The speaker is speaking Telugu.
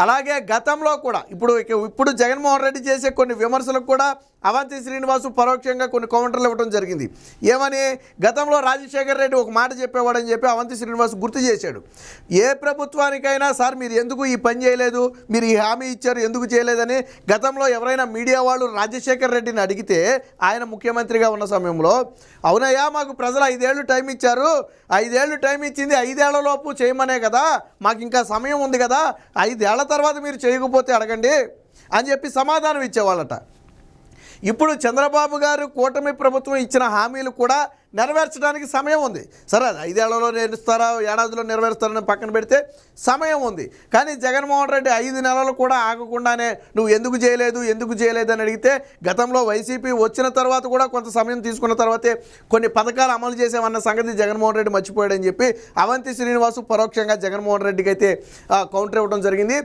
అలాగే గతంలో కూడా ఇప్పుడు జగన్మోహన్ రెడ్డి చేసే కొన్ని విమర్శలకు కూడా అవంతి శ్రీనివాసు పరోక్షంగా కొన్ని కౌంటర్లు ఇవ్వడం జరిగింది. ఏమని, గతంలో రాజశేఖర్ రెడ్డి ఒక మాట చెప్పేవాడని చెప్పి అవంతి శ్రీనివాసు గుర్తు చేశాడు. ఏ ప్రభుత్వానికైనా సార్ మీరు ఎందుకు ఈ పని చేయలేదు, మీరు ఈ హామీ ఇచ్చారు ఎందుకు చేయలేదని గతంలో ఎవరైనా మీడియా వాళ్ళు రాజశేఖర్ రెడ్డిని అడిగితే ఆయన ముఖ్యమంత్రిగా ఉన్న సమయంలో అవునయ్యా మాకు ప్రజలు 5 ఏళ్ళు టైం ఇచ్చారు, 5 ఏళ్ళు టైం ఇచ్చింది, 5 ఏళ్లలోపు చేయమనే కదా, మాకు ఇంకా సమయం ఉంది కదా, 5 ఏళ్ల తర్వాత మీరు చేయకపోతే అడగండి అని చెప్పి సమాధానం ఇచ్చేవాళ్ళట. ఇప్పుడు చంద్రబాబు గారు కూటమి ప్రభుత్వం ఇచ్చిన హామీలు కూడా నెరవేర్చడానికి సమయం ఉంది. సరే 5 ఏళ్లలో నెరవేరుస్తారా, ఏడాదిలో నెరవేరుస్తారని పక్కన పెడితే సమయం ఉంది. కానీ జగన్మోహన్ రెడ్డి 5 నెలలు కూడా ఆగకుండానే నువ్వు ఎందుకు చేయలేదు అని అడిగితే గతంలో వైసీపీ వచ్చిన తర్వాత కూడా కొంత సమయం తీసుకున్న తర్వాతే కొన్ని పథకాలు అమలు చేసామన్న సంగతి జగన్మోహన్ రెడ్డి మర్చిపోయాడని చెప్పి అవంతి శ్రీనివాసు పరోక్షంగా జగన్మోహన్ రెడ్డికి అయితే కౌంటర్ ఇవ్వడం జరిగింది.